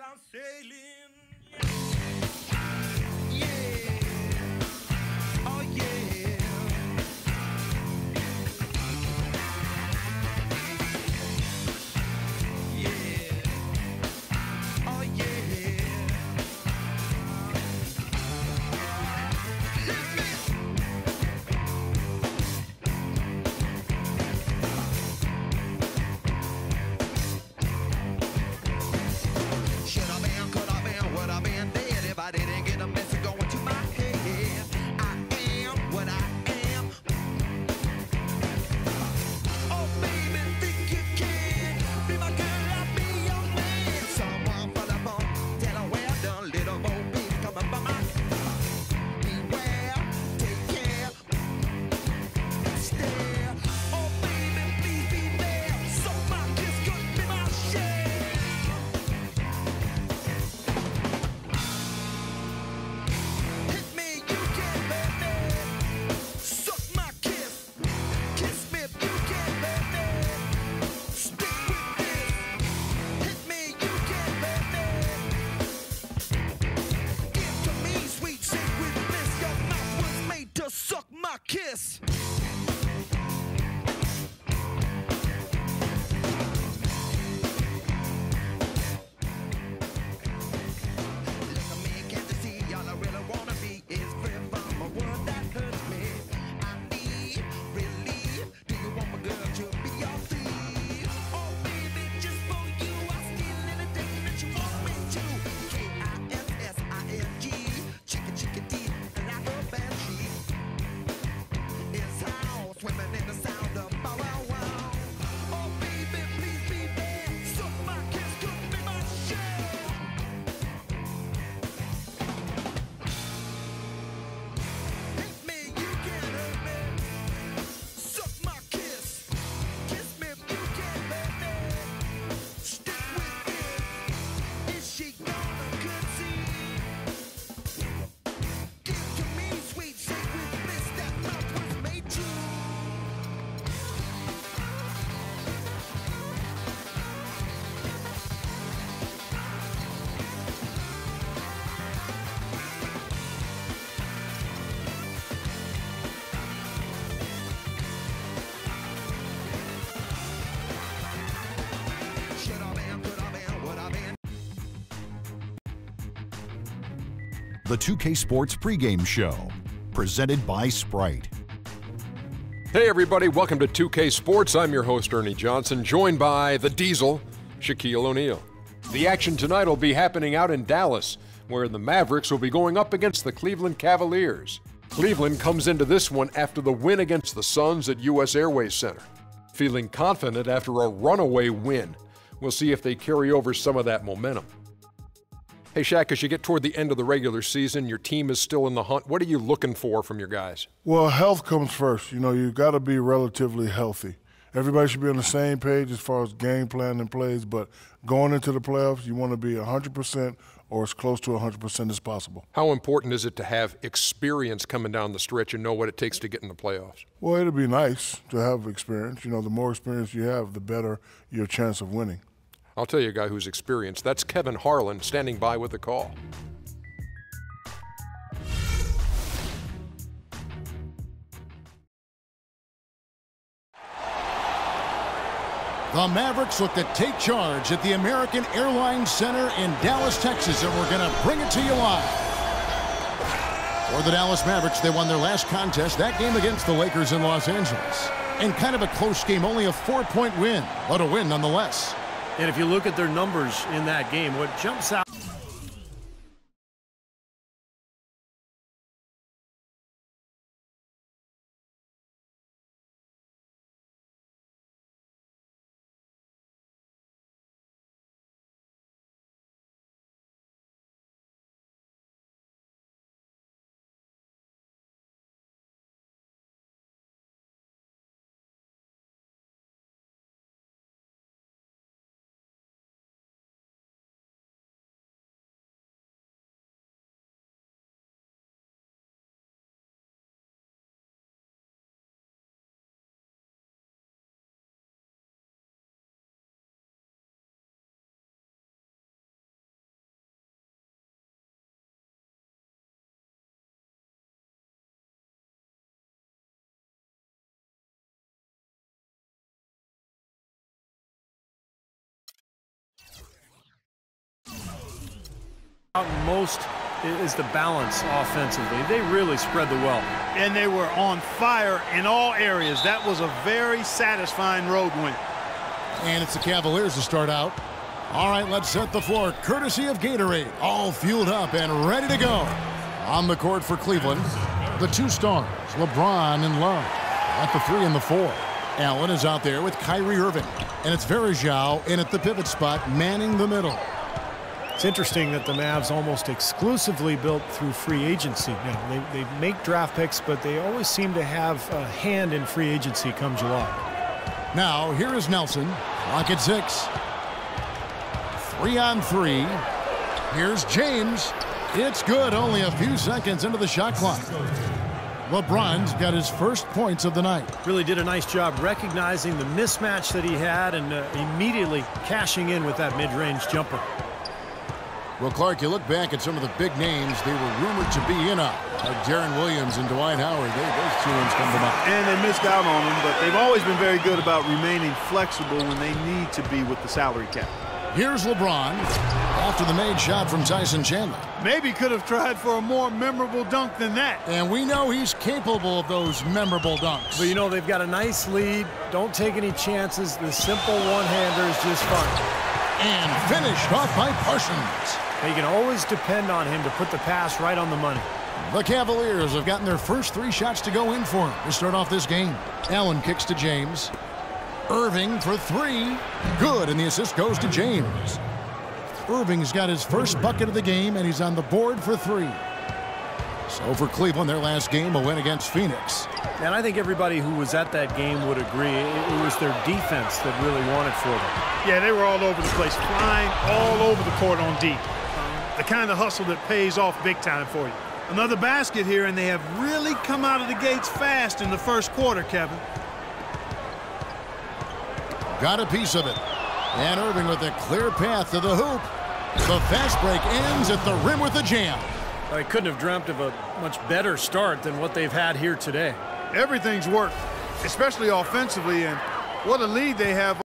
I'm sailing. Yeah. Oh yeah. Yeah. Oh yeah. Should I been, could I been, would I been dead if I didn't get a message going to my head? I am what I am. Oh baby, think you can be my girl, I'll be your man. Someone for the bone, Delaware, done little Bo Peep coming by my. Beware, take care, stare. Oh baby, please be there. So my kiss could be my share. Hit me, you can, baby. Suck my kiss. Kiss me if you can, baby. Stick with this. Hit me, you can, baby. Give to me, sweet sacred bliss. Your mouth was made to suck my kiss. Like a man can't see, all I really wanna be is free from a world that hurts me. I need relief. Do you want my girl to be your thief? Oh baby, just for you, I'll steal anything that you want me to. Kissing, chicken, chicken deep, like a banshee. It's how swimming in the sound of bow wow wow. Oh baby, please be there. Suck my kiss, could be my share. Hit me, you can hurt me. Suck my kiss. Kiss me if you can, baby. Stick with it. Is she gonna concede? Give to me, sweet sacred bliss. That mouth was made to. Should I been, could I been, would I been? The 2K Sports pregame show, presented by Sprite. Hey everybody, welcome to 2K Sports. I'm your host Ernie Johnson, joined by the Diesel, Shaquille O'Neal. The action tonight will be happening out in Dallas, where the Mavericks will be going up against the Cleveland Cavaliers. Cleveland comes into this one after the win against the Suns at US Airways Center, feeling confident after a runaway win. We'll see if they carry over some of that momentum. Hey Shaq, as you get toward the end of the regular season, your team is still in the hunt. What are you looking for from your guys? Well, health comes first. You know, you've got to be relatively healthy. Everybody should be on the same page as far as game plan and plays, but going into the playoffs, you want to be 100% or as close to 100% as possible. How important is it to have experience coming down the stretch and know what it takes to get in the playoffs? Well, it'll be nice to have experience. You know, the more experience you have, the better your chance of winning. I'll tell you a guy who's experienced. That's Kevin Harlan standing by with the call. The Mavericks look to take charge at the American Airlines Center in Dallas, Texas, and we're going to bring it to you live. For the Dallas Mavericks, they won their last contest, that game against the Lakers in Los Angeles. And kind of a close game, only a 4-point win, but a win nonetheless. And if you look at their numbers in that game, what jumps out Most is the balance offensively. They really spread the wealth. And they were on fire in all areas. That was a very satisfying road win. And it's the Cavaliers to start out. All right, let's set the floor. Courtesy of Gatorade. All fueled up and ready to go. On the court for Cleveland, the two stars, LeBron and Love. At the 3 and the 4. Allen is out there with Kyrie Irving. And it's Varejao in at the pivot spot, manning the middle. It's interesting that the Mavs almost exclusively built through free agency. They make draft picks, but they always seem to have a hand in free agency come July. Now, here is Nelson. Clock at 6. 3 on 3. Here's James. It's good. Only a few seconds into the shot clock. LeBron's got his first points of the night. Really did a nice job recognizing the mismatch that he had and immediately cashing in with that mid-range jumper. Well, Clark, you look back at some of the big names they were rumored to be in on, like Deron Williams and Dwight Howard. Those two ones come to mind. And they missed out on them, but they've always been very good about remaining flexible when they need to be with the salary cap. Here's LeBron after the made shot from Tyson Chandler. Maybe could have tried for a more memorable dunk than that. And we know he's capable of those memorable dunks. But, you know, they've got a nice lead. Don't take any chances. The simple one-hander is just fun. And finished off by Parsons. They can always depend on him to put the pass right on the money. The Cavaliers have gotten their first 3 shots to go in for him to start off this game. Allen kicks to James. Irving for 3. Good, and the assist goes to James. Irving's got his first bucket of the game, and he's on the board for 3. So for Cleveland, their last game, a win against Phoenix. And I think everybody who was at that game would agree it was their defense that really won it for them. Yeah, they were all over the place, flying all over the court on D. The kind of hustle that pays off big time for you. Another basket here, and they have really come out of the gates fast in the first quarter, Kevin. Got a piece of it. And Irving with a clear path to the hoop. The fast break ends at the rim with a jam. I couldn't have dreamt of a much better start than what they've had here today. Everything's worked, especially offensively, and what a lead they have.